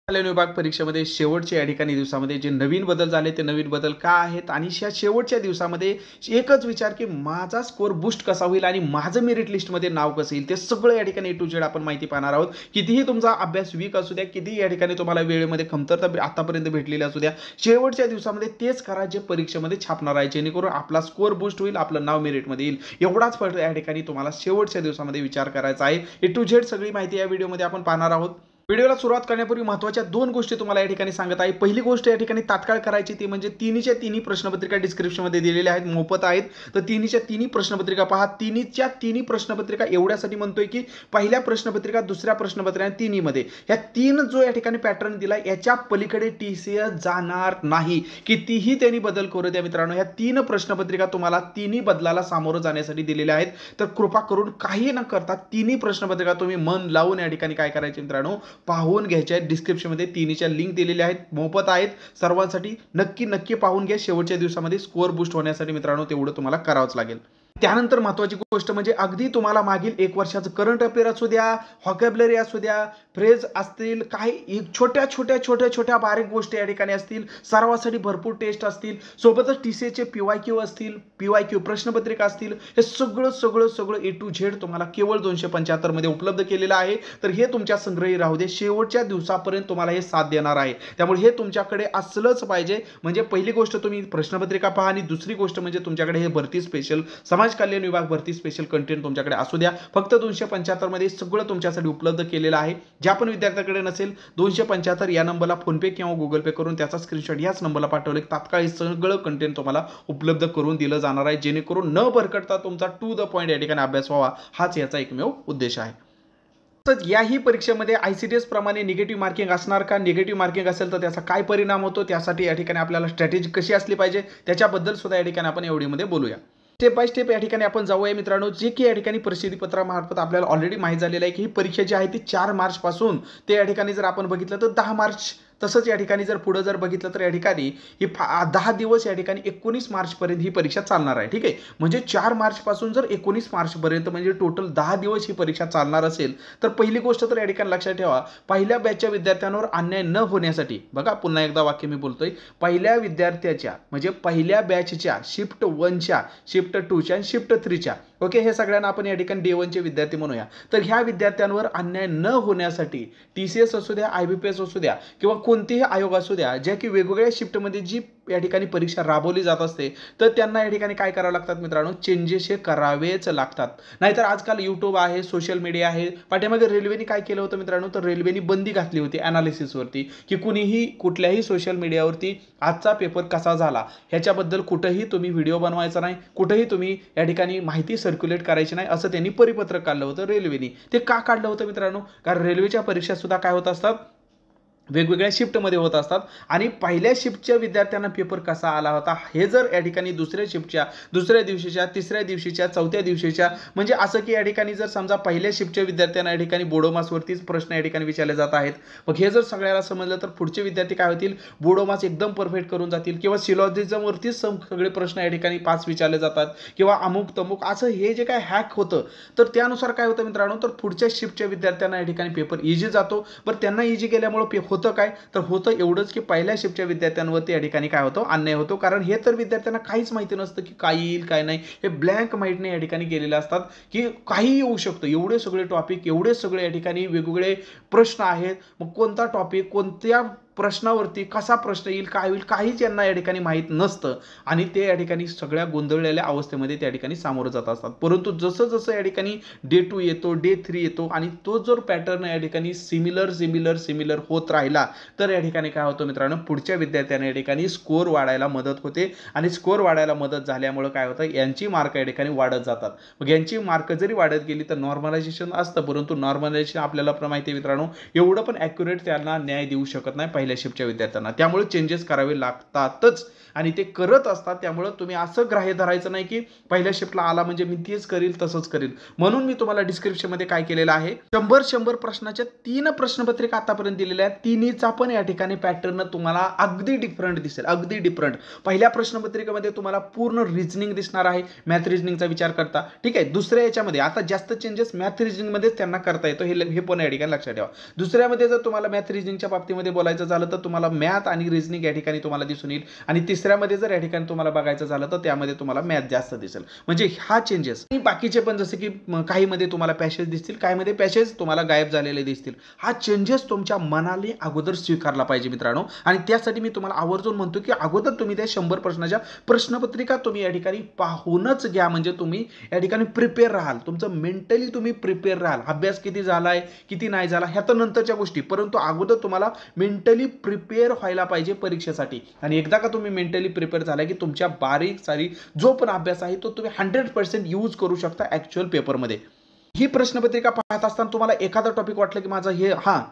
विभाग परीक्षेमध्ये शेवटच्या या ठिकाणी दिवसामध्ये जे नवीन बदल झाले ते नवीन बदल का आहेत आणि या शेवटच्या दिवसामध्ये एकच विचार की माझा स्कोर बूस्ट कसा होईल आणि माझं मेरिट लिस्टमध्ये नाव कसं येईल ते सगळं या ठिकाणी A to Z आपण माहिती पाहणार आहोत। कितीही तुमचा अभ्यास वीक असू द्या, कितीही या ठिकाणी तुम्हाला वेळेमध्ये कमतरता आतापर्यंत भेटलेली असू द्या, शेवटच्या दिवसामध्ये तेच करा जे परीक्षेमध्ये छापणार आहे, जेणेकरून आपला स्कोर बूस्ट होईल, आपलं नाव मेरिटमध्ये येईल। एवढाच फक्त या ठिकाणी तुम्हाला शेवटच्या दिवसामध्ये विचार करायचा आहे। A to Z सगळी माहिती या व्हिडिओमध्ये आपण पाहणार आहोत। व्हिडिओला सुरुवात करण्यापूर्वी महत्त्वाच्या दोन गोष्टी तुम्हाला या ठिकाणी सांगत आहे। पहिली गोष्ट या ठिकाणी तात्काळ करायची ती म्हणजे तिन्हीच्या तिन्ही प्रश्नपत्रिका डिस्क्रिप्शनमध्ये दिलेल्या आहेत, मोफत आहेत। तर तिन्हीच्या तिन्ही प्रश्नपत्रिका पहा। तिन्हीच्या तिन्ही प्रश्नपत्रिका एवढ्यासाठी म्हणतोय की पहिल्या प्रश्नपत्रिका, दुसऱ्या प्रश्नपत्रिका तिन्हीमध्ये ह्या तीन जो या ठिकाणी पॅटर्न दिला याच्या पलीकडे TCS जाणार नाही, कितीही त्यांनी बदल करू द्या मित्रांनो। ह्या तीन प्रश्नपत्रिका तुम्हाला तिन्ही बदलाला सामोरं जाण्यासाठी दिलेल्या आहेत। तर कृपा करून काही न करता तिन्ही प्रश्नपत्रिका तुम्ही मन लावून या ठिकाणी काय करायचे मित्रांनो पाहून घ्यायचे आहेत। डिस्क्रिप्शनमध्ये तिन्हीच्या लिंक दिलेल्या आहेत, मोफत आहेत सर्वांसाठी। नक्की पाहून घ्या। शेवटच्या दिवसामध्ये स्कोर बूस्ट होण्यासाठी मित्रांनो तेवढं तुम्हाला करावंच लागेल। त्यानंतर महत्त्वाची गोष्ट म्हणजे अगदी तुम्हाला मागील एक वर्षाचं करंट अफेअर असू द्या, व्हॉकॅब्युलरी असू द्या, फ्रेज असतील, काही छोट्या बारीक गोष्टी या ठिकाणी असतील, सर्वांसाठी भरपूर टेस्ट असतील, सोबतच TCSचे PYQ असतील, PYQ प्रश्नपत्रिका असतील, हे सगळं A to Z तुम्हाला केवळ 275 मध्ये उपलब्ध केलेलं आहे। तर हे तुमच्या संग्रही राहू दे, शेवटच्या दिवसापर्यंत तुम्हाला हे साथ देणार आहे। त्यामुळे हे तुमच्याकडे असलंच पाहिजे। म्हणजे पहिली गोष्ट तुम्ही प्रश्नपत्रिका पहा आणि दुसरी गोष्ट म्हणजे तुमच्याकडे हे भरती स्पेशल समाज कल्याण विभाग भरती स्पेशल कंटेंट तुमच्याकडे असू द्या। फक्त 275 मध्ये सगळं तुमच्यासाठी उपलब्ध केलेलं आहे। ज्या पण विद्यार्थ्याकडे नसेल 275 या नंबरला फोन पे किंवा गुगल पे करून त्याचा स्क्रीनशॉट याच नंबरला पाठवले तात्काळ हे सगळं कंटेंट तुम्हाला उपलब्ध करून दिलं जाणार आहे, जेणेकरून न भरकटता तुमचा टू द पॉइंट या ठिकाणी अभ्यास व्हावा, हाच याचा एकमेव उद्देश आहे। तर याही परीक्षेमध्ये ICTS प्रमाणे निगेटिव्ह मार्किंग असणार का? निगेटिव्ह मार्किंग असेल तर त्याचा काय परिणाम होतो, त्यासाठी या ठिकाणी आपल्याला स्ट्रॅटेजी कशी असली पाहिजे त्याच्याबद्दल सुद्धा या ठिकाणी आपण या व्हिडिओमध्ये बोलूया। स्टेप बाय स्टेप या ठिकाणी आपण जाऊया मित्रांनो। जे की या ठिकाणी प्रसिद्धी पत्रामार्फत आपल्याला ऑलरेडी माहिती झालेलं आहे की ही परीक्षा जी आहे ती 4 मार्च पासून ते या ठिकाणी जर आपण बघितलं तर 10 मार्च, तसंच या ठिकाणी जर पुढे जर बघितलं तर या ठिकाणी ही 10 दिवस या ठिकाणी 19 मार्च पर्यंत ही परीक्षा चालणार आहे। ठीक आहे, म्हणजे 4 मार्च पासून जर 19 मार्च पर्यंत म्हणजे टोटल 10 दिवस ही परीक्षा चालणार असेल तर पहिली गोष्ट तर या ठिकाणी लक्षात ठेवा, पहिल्या बॅचच्या विद्यार्थ्यांवर अन्याय न होण्यासाठी, बघा पुन्हा एकदा वाक्य मी बोलतोय, पहिल्या विद्यार्थ्याच्या म्हणजे पहिल्या बॅचच्या शिफ्ट 1च्या, शिफ्ट 2च्या आणि शिफ्ट 3च्या, ओके, हे सगळ्यांना आपण या ठिकाणी डे 1चे विद्यार्थी म्हणूया। तर ह्या विद्यार्थ्यांवर अन्याय न होण्यासाठी TCS असू द्या, IBPS असू द्या किंवा कोणतेही आयोग असू द्या, ज्या की वेगवेगळ्या शिफ्टमध्ये जी या ठिकाणी परीक्षा राबवली जात असते, तर त्यांना या ठिकाणी काय करावं लागतात मित्रांनो, चेंजेस हे करावेच लागतात। नाहीतर आजकाल YouTube आहे, सोशल मीडिया आहे। पाठीमागे रेल्वेने काय केलं होतं मित्रांनो, तर रेल्वेने बंदी घातली होती अनालिसिसवरती की कुणीही कुठल्याही सोशल मीडियावरती आजचा पेपर कसा झाला ह्याच्याबद्दल कुठेही तुम्ही व्हिडिओ बनवायचा नाही, कुठेही तुम्ही या ठिकाणी माहिती सर्क्युलेट करायची नाही, असं त्यांनी परिपत्रक काढलं होतं रेल्वेने। ते का काढलं होतं मित्रांनो, कारण रेल्वेच्या परीक्षा सुद्धा काय होत असतात, वेगवेगळ्या शिफ्टमध्ये होत असतात आणि पहिल्या शिफ्टच्या विद्यार्थ्यांना पेपर कसा आला होता हे जर या ठिकाणी दुसऱ्या शिफ्टच्या, दुसऱ्या दिवशीच्या, तिसऱ्या दिवशीच्या, चौथ्या दिवशीच्या, म्हणजे असं की या ठिकाणी जर समजा पहिल्या शिफ्टच्या विद्यार्थ्यांना या ठिकाणी बोडोमासवरतीच प्रश्न या ठिकाणी विचारले जात आहेत, मग हे जर सगळ्याला समजलं तर पुढचे विद्यार्थी काय होतील, बोडोमास एकदम परफेक्ट करून जातील किंवा सिलॉजिझमवरतीच सगळे प्रश्न या ठिकाणी 5 विचारले जातात किंवा अमुक तमुक असं हे जे काय हॅक होतं, तर त्यानुसार काय होतं मित्रांनो, तर पुढच्या शिफ्टच्या विद्यार्थ्यांना या ठिकाणी पेपर इझी जातो। बरं त्यांना इझी गेल्यामुळे होतं काय, तर होतं एवढंच की पहिल्या शिफ्टच्या विद्यार्थ्यांवरती या ठिकाणी काय होतं, अन्याय होतो। कारण हे तर विद्यार्थ्यांना काहीच माहिती नसतं की काय येईल काय नाही, हे ब्लँक माइंडने या ठिकाणी गेलेले असतात की काही येऊ शकतं। एवढे सगळे टॉपिक, एवढे सगळे या ठिकाणी वेगवेगळे प्रश्न आहेत, मग कोणता टॉपिक कोणत्या प्रश्नावरती कसा प्रश्न येईल, काय होईल, काहीच यांना या ठिकाणी माहीत नसतं आणि ते या ठिकाणी सगळ्या गोंधळलेल्या अवस्थेमध्ये त्या ठिकाणी सामोरं जात असतात। परंतु जसं जसं या ठिकाणी डे 2 येतो, डे 3 येतो आणि तो जर पॅटर्न या ठिकाणी सिमिलर होत राहिला तर या ठिकाणी काय होतं मित्रांनो, पुढच्या विद्यार्थ्यांना या ठिकाणी स्कोर वाढायला मदत होते आणि स्कोर वाढायला मदत झाल्यामुळे काय होतं, यांची मार्क या ठिकाणी वाढत जातात। मग यांची मार्क जरी वाढत गेली तर नॉर्मलायझेशन असतं, परंतु नॉर्मलायझेशन आपल्याला पण माहिती आहे मित्रांनो, एवढं पण ॲक्युरेट त्यांना न्याय देऊ शकत नाही। पहिल्या शिफ्टच्या विद्यार्थ्यांना, त्यामुळे चेंजेस करावे लागतातच आणि ते करत असतात. त्यामुळे तुम्ही असं ग्राह्य धरायचं नाही की पहिल्या शिफ्टला आला म्हणजे मी तेच करील तसंच करील. म्हणून मी तुम्हाला डिस्क्रिप्शनमध्ये काय केलेलं आहे, 100 प्रश्नाच्या 3 प्रश्नपत्रिका आतापर्यंत दिलेल्या आहेत. तिन्हीचा पण या ठिकाणी पॅटर्न तुम्हाला अगदी डिफरंट दिसेल, अगदी डिफरंट. पहिल्या प्रश्नपत्रिकेमध्ये तुम्हाला पूर्ण रिझनिंग दिसणार आहे, मॅथ रिझनिंगचा विचार करता. ठीक आहे. दुसऱ्या याच्यामध्ये आता जास्त चेंजेस मॅथ रिझनिंगमध्येच त्यांना करता येतो, हे पण या ठिकाणी लक्षात ठेवा. दुसऱ्यामध्ये जर तुम्हाला मॅथ रिझनिंगच्या बाबतीमध्ये बोलायचं झालं तर तुम्हाला मॅथ आणि रिझनिंग या ठिकाणी तुम्हाला दिसून येईल आणि तिसऱ्यामध्ये जर या ठिकाणी तुम्हाला बघायचं झालं तर त्यामध्ये तुम्हाला मॅथ जास्त दिसेल. म्हणजे हा चेंजेस. आणि बाकीचे पण जसे की काही मध्ये तुम्हाला पॅसेज दिसतील, काही मध्ये पॅसेज तुम्हाला गायब झालेले दिसतील. हा चेंजेस तुमच्या मनाने अगोदर स्वीकारला पाहिजे मित्रांनो. आणि त्यासाठी मी तुम्हाला आवर्जून म्हणतो की अगोदर तुम्ही त्या 100 प्रश्नाच्या प्रश्नपत्रिका तुम्ही या ठिकाणी पाहूनच घ्या. म्हणजे तुम्ही या ठिकाणी प्रिपेअर राहाल, तुमचं मेंटली तुम्ही प्रिपेअर राहाल. अभ्यास किती झालाय किती नाही झाला ह्या तर नंतरच्या गोष्टी, परंतु अगोदर तुम्हाला मेंटली प्रिपेअर व्हायला पाहिजे परीक्षेसाठी. आणि एकदा का तुम्ही मेंटली प्रिपेअर झाला की तुमच्या बारीक सारी जो पण अभ्यास आहे तो तुम्ही 100% यूज करू शकता ऍक्च्युअल पेपरमध्ये. ही प्रश्नपत्रिका पाहत असताना तुम्हाला एखादा टॉपिक वाटलं की माझं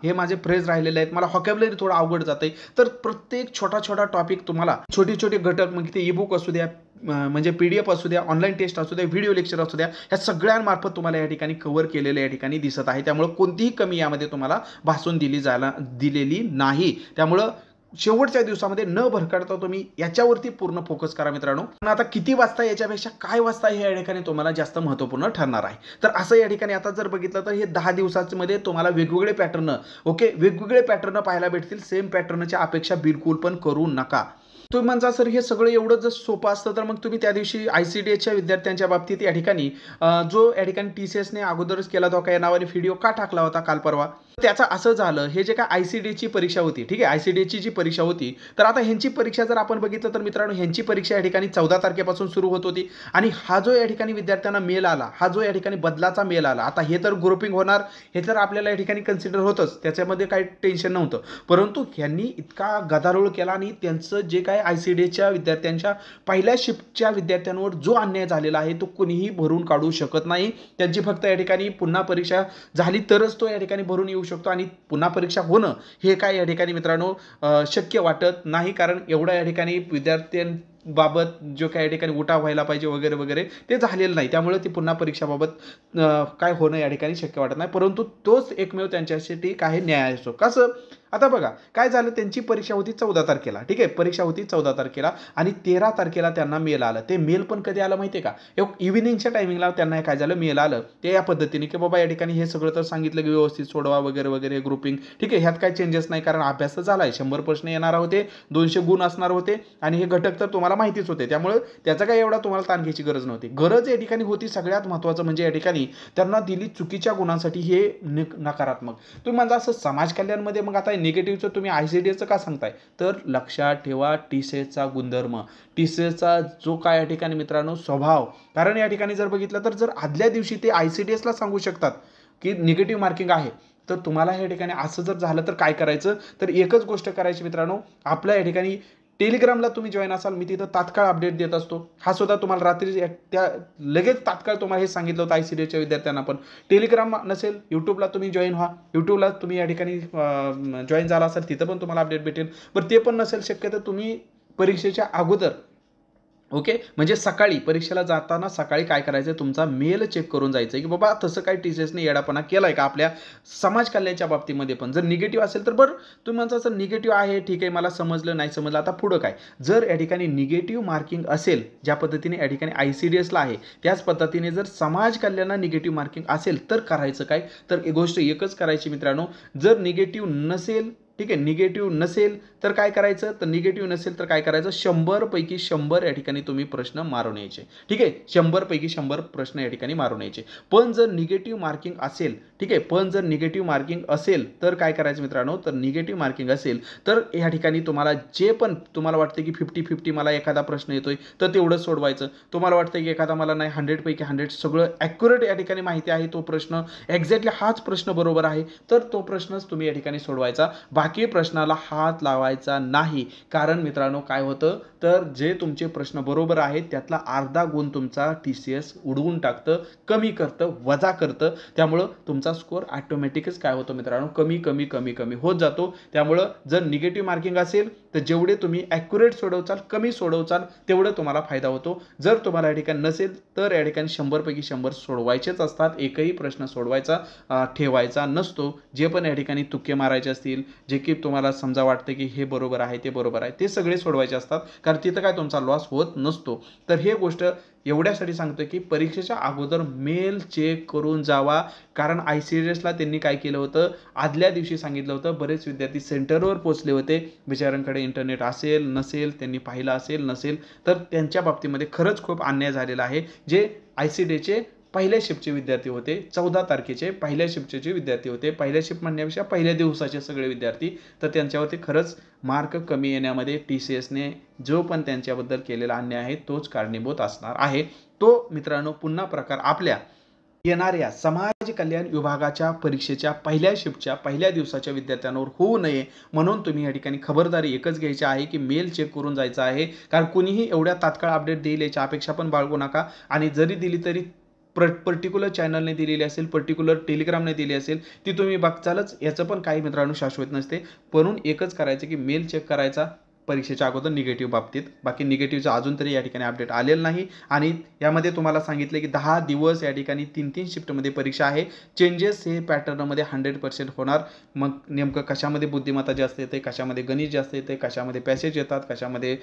हे माझे फ्रेज राहिलेले आहेत, मला व्होकॅब्युलरी थोडं अवघड जातंय, तर प्रत्येक छोटा टॉपिक तुम्हाला छोटे छोटे घटक, मग ते ईबुक असू द्या, म्हणजे PDF असू द्या, ऑनलाईन टेस्ट असू द्या, व्हिडिओ लेक्चर असू द्या, ह्या सगळ्यांमार्फत तुम्हाला या ठिकाणी कव्हर केलेलं या ठिकाणी दिसत आहे. त्यामुळे कोणतीही कमी यामध्ये तुम्हाला भासून दिलेली नाही. त्यामुळं शेवटच्या दिवसामध्ये न भरकटता तुम्ही याच्यावरती पूर्ण फोकस करा मित्रांनो. पण आता किती वाजता याच्यापेक्षा काय वाजता हे या ठिकाणी तुम्हाला जास्त महत्त्वपूर्ण ठरणार आहे. तर असं या ठिकाणी आता जर बघितलं तर हे 10 दिवसांमध्ये तुम्हाला वेगवेगळे पॅटर्न पाहायला भेटतील. सेम पॅटर्नच्या अपेक्षा बिलकुल पण करू नका. तुम्ही म्हणता सर हे सगळं एवढं जर सोपं असतं तर मग तुम्ही त्या दिवशी ICDSच्या विद्यार्थ्यांच्या बाबतीत या ठिकाणी जो या ठिकाणी TCSने अगोदरच केला होता या नावाने व्हिडिओ का टाकला होता काल परवा, त्याचं असं झालं, हे जे काय ICDSची परीक्षा होती, ठीक आहे, ICDSची जी परीक्षा होती, तर आता ह्यांची परीक्षा जर आपण बघितलं तर मित्रांनो ह्यांची परीक्षा या ठिकाणी 14 तारखेपासून सुरू होत होती. आणि हा जो या ठिकाणी विद्यार्थ्यांना मेल आला, हा जो या ठिकाणी बदलाचा मेल आला, आता हे तर ग्रुपिंग होणार, हे तर आपल्याला या ठिकाणी कन्सिडर होतच, त्याच्यामध्ये काही टेन्शन नव्हतं. परंतु ह्यांनी इतका गदारोळ केला आणि त्यांचं जे काय ICDSच्या विद्यार्थ्यांच्या पहिल्या शिफ्टच्या विद्यार्थ्यांवर जो अन्याय झालेला आहे तो कोणीही भरून काढू शकत नाही. त्यांची फक्त या ठिकाणी पुन्हा परीक्षा झाली तरच तो या ठिकाणी भरून येऊ शकतो. आणि पुन्हा परीक्षा होणं हे काय या ठिकाणी मित्रांनो शक्य वाटत नाही. कारण एवढा या ठिकाणी विद्यार्थ्यांबाबत जो काय या ठिकाणी उठाव व्हायला पाहिजे वगैरे वगैरे ते झालेलं नाही. त्यामुळे ती पुन्हा परीक्षाबाबत काय होणं या ठिकाणी शक्य वाटत नाही. परंतु तोच एकमेव त्यांच्यासाठी काय न्याय असतो. कसं आता बघा काय झालं, त्यांची परीक्षा होती 14 तारखेला, ठीक आहे, परीक्षा होती 14 तारखेला आणि 13 तारखेला त्यांना मेल आलं. ते मेल पण कधी आलं माहिती आहे का, इव्हिनिंगच्या टायमिंगला त्यांना काय झालं, मेल आलं ते या पद्धतीने की बाबा या ठिकाणी हे सगळं तर सांगितलं की व्यवस्थित सोडवा वगैरे वगैरे ग्रुपिंग, ठीक आहे, ह्यात काय चेंजेस नाही कारण अभ्यास तर झाला आहे, 100 प्रश्न येणार होते, 200 गुण असणार होते आणि हे घटक तर तुम्हाला माहितीच होते. त्यामुळे त्याचा काय एवढा तुम्हाला ताण घ्यायची गरज नव्हती. गरज या ठिकाणी होती सगळ्यात महत्त्वाचं म्हणजे या ठिकाणी त्यांना दिली चुकीच्या गुणांसाठी हे नकारात्मक. तुम्ही म्हणता असं समाज कल्याणमध्ये मग आता निगेटिव्हचं तुम्ही ICDSचं का सांगताय, तर लक्षात ठेवा TCSचा गुणधर्म, TCSचा जो काय या ठिकाणी मित्रांनो स्वभाव. कारण या ठिकाणी जर बघितलं तर जर आदल्या दिवशी ते ICDSला सांगू शकतात की निगेटिव्ह मार्किंग आहे, तर तुम्हाला या ठिकाणी असं जर झालं तर काय करायचं, तर एकच गोष्ट करायची मित्रांनो, आपल्या या ठिकाणी टेलिग्रामला तुम्ही जॉईन असाल, मी तिथं तात्काळ अपडेट देत असतो. हा सुद्धा तुम्हाला रात्री त्या लगेच तात्काळ तुम्हाला हे सांगितलं होतं ICDSच्या विद्यार्थ्यांना. पण टेलिग्राम नसेल यूट्यूबला तुम्ही जॉईन व्हा, यूट्यूबला तुम्ही या ठिकाणी जॉईन झाला असाल तिथं पण तुम्हाला अपडेट भेटेल. पण ते पण नसेल शक्य तर तुम्ही परीक्षेच्या अगोदर ओके, म्हणजे सकाळी परीक्षेला जाताना सकाळी काय करायचं, तुमचा मेल चेक करून जायचं की बाबा तसं काय TCSने येडापणा केला आहे का आपल्या समाज कल्याणाच्या बाबतीमध्ये. पण जर निगेटिव्ह असेल तर बरं तुम्ही म्हणता असं निगेटिव्ह आहे, ठीक आहे, मला समजलं नाही समजलं, आता पुढं काय. जर या ठिकाणी निगेटिव्ह मार्किंग असेल, ज्या पद्धतीने या ठिकाणी ICDSला आहे त्याच पद्धतीने जर समाज कल्याणला निगेटिव्ह मार्किंग असेल तर करायचं काय, तर गोष्ट एकच करायची मित्रांनो, जर निगेटिव्ह नसेल, ठीक आहे, निगेटिव्ह नसेल तर काय करायचं, तर निगेटिव्ह नसेल तर काय करायचं, 100 पैकी 100 या ठिकाणी तुम्ही प्रश्न मारून यायचे, ठीक आहे, 100 पैकी 100 प्रश्न या ठिकाणी मारून यायचे. पण जर निगेटिव्ह मार्किंग असेल, ठीक आहे, पण जर निगेटिव्ह मार्किंग असेल तर काय करायचं मित्रांनो, तर निगेटिव्ह मार्किंग असेल तर या ठिकाणी तुम्हाला जे पण तुम्हाला वाटतं की 50-50 मला एखादा प्रश्न येतोय तर तेवढं सोडवायचं. तुम्हाला वाटतं की एखादा मला नाही 100 पैकी 100 सगळं ॲक्युरेट या ठिकाणी माहिती आहे, तो प्रश्न एक्झॅक्टली हाच प्रश्न बरोबर आहे, तर तो प्रश्नच तुम्ही या ठिकाणी सोडवायचा. बाकी प्रश्नाला हात लावायचा नाही. कारण मित्रांनो काय होतं, तर जे तुमचे प्रश्न बरोबर आहेत त्यातला अर्धा गुण तुमचा TCS उडवून टाकतं, कमी करतं, वजा करतं. त्यामुळं तुमचा स्कोर ऑटोमॅटिकच काय होतं मित्रांनो, कमी कमी कमी कमी होत जातो. त्यामुळं जर निगेटिव्ह मार्किंग असेल तर जेवढे तुम्ही ॲक्युरेट सोडवचाल, कमी सोडवचाल, तेवढं तुम्हाला फायदा होतो. जर तुम्हाला या ठिकाणी नसेल तर या ठिकाणी 100 पैकी 100 सोडवायचेच असतात. एकही प्रश्न सोडवायचा ठेवायचा नसतो. जे पण या ठिकाणी तुक्के मारायचे असतील, जे की तुम्हाला समजा वाटतं की हे बरोबर आहे, ते बरोबर आहे, ते सगळे सोडवायचे असतात. कारण तिथं काय तुमचा लॉस होत नसतो. तर हे गोष्ट एवढ्यासाठी सांगतोय की परीक्षेच्या अगोदर मेल चेक करून जावा. कारण ICSला त्यांनी काय केलं होतं, आदल्या दिवशी सांगितलं होतं. बरेच विद्यार्थी सेंटरवर पोहोचले होते, बिचाऱ्यांकडे इंटरनेट असेल नसेल, त्यांनी पाहिलं असेल नसेल, तर त्यांच्या बाबतीमध्ये खरंच खूप अन्याय झालेला आहे. जे ICDचे पहिल्या शिफ्टचे विद्यार्थी होते, 14 तारखेचे पहिल्या शिफ्टचे विद्यार्थी होते, पहिल्या शिफ्ट म्हणण्यापेक्षा पहिल्या दिवसाचे सगळे विद्यार्थी, तर त्यांच्यावरती खरंच मार्क कमी येण्यामध्ये TCSने जो पण त्यांच्याबद्दल केलेला अन्याय आहे तोच कारणीभूत असणार आहे. तो मित्रांनो पुन्हा प्रकार आपल्या येणाऱ्या समाज कल्याण विभागाच्या परीक्षेच्या पहिल्या शिफ्टच्या पहिल्या दिवसाच्या विद्यार्थ्यांवर होऊ नये म्हणून तुम्ही या ठिकाणी खबरदारी एकच घ्यायची आहे की मेल चेक करून जायचं आहे. कारण कुणीही एवढ्या तात्काळ अपडेट देईल याची अपेक्षा पण बाळगू नका. आणि जरी दिली तरी पर्टिक्युलर चॅनलने दिलेली असेल, पर्टिक्युलर टेलिग्रामने दिली असेल, ती तुम्ही बघचालच. याचं पण काही मित्रांनो शाश्वत नसते. म्हणून एकच करायचं की मेल चेक करायचा परीक्षेच्या अगोदर निगेटिव्ह बाबतीत. बाकी निगेटिव्हचं अजून तरी या ठिकाणी अपडेट आलेलं नाही. आणि यामध्ये तुम्हाला सांगितलं की 10 दिवस या ठिकाणी 3-3 शिफ्टमध्ये परीक्षा आहे. चेंजेस हे पॅटर्नमध्ये 100% होणार. मग नेमकं कशामध्ये बुद्धिमत्ता जास्त येते, कशामध्ये गणित जास्त येते, कशामध्ये पॅसेज येतात, कशामध्ये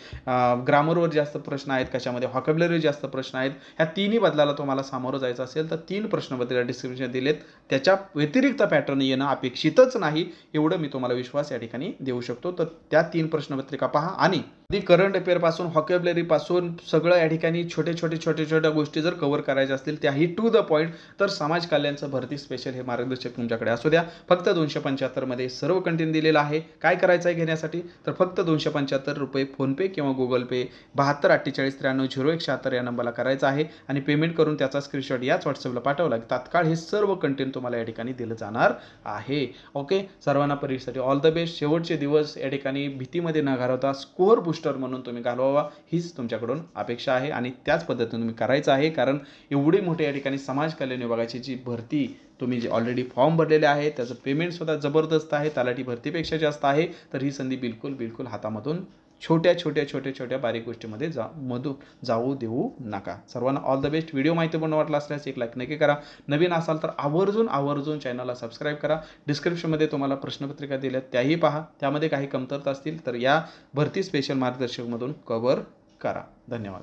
ग्रामरवर जास्त प्रश्न आहेत, कशामध्ये व्हॉकॅब्युलरी जास्त प्रश्न आहेत, ह्या तिन्ही बदलाला तुम्हाला सामोरं जायचं असेल तर 3 प्रश्नपत्रिका डिस्क्रिप्शन दिलेत. त्याच्या व्यतिरिक्त पॅटर्न येणं अपेक्षितच नाही, एवढं मी तुम्हाला विश्वास या ठिकाणी देऊ शकतो. तर त्या 3 प्रश्नपत्रिका पहा. आणि करंट अफेअर पासून व्हॉकॅब्युलरी पासून सगळं या ठिकाणी छोट्या गोष्टी जर कव्हर करायच्या असतील त्याही टू द पॉईंट, तर समाज कल्याणचं भरती स्पेशल हे मार्गदर्शक तुमच्याकडे असू द्या. फक्त 275 मध्ये सर्व कंटेंट दिलेलं आहे. काय करायचं आहे घेण्यासाठी, तर फक्त 275 रुपये फोनपे किंवा गुगल पे 7248930176 या नंबरला करायचं आहे. आणि पेमेंट करून त्याचा स्क्रीनशॉट याच व्हॉट्सअपला पाठवला की तात्काळ हे सर्व कंटेंट तुम्हाला या ठिकाणी दिलं जाणार आहे. ओके, सर्वांना परीक्षेसाठी ऑल द बेस्ट. शेवटचे दिवस या ठिकाणी भीतीमध्ये न घालवता स्कोअर बूस्टर म्हणून तुम्ही घालवावा हीच तुमच्याकडून अपेक्षा आहे. आणि त्याच पद्धतीने तुम्ही करायचं आहे. कारण एवढी मोठी या ठिकाणी समाज कल्याण विभागाची जी भरती तुम्ही जे ऑलरेडी फॉर्म भरलेले आहे त्याचं पेमेंट सुद्धा जबरदस्त आहे, तलाठी भरतीपेक्षा जास्त आहे. तर ही संधी बिलकुल हातामधून छोट्या बारीक गोष्टीमध्ये जाऊ देऊ नका. सर्वांना ऑल द बेस्ट. व्हिडिओ माहिती पण वाटला असल्यास एक लाईक नक्की करा. नवीन असाल तर आवर्जून चॅनलला सबस्क्राईब करा. डिस्क्रिप्शनमध्ये तुम्हाला प्रश्नपत्रिका दिल्यात त्याही पहा. त्यामध्ये काही कमतरता असतील तर या भरती स्पेशल मार्गदर्शकमधून कव्हर करा. धन्यवाद.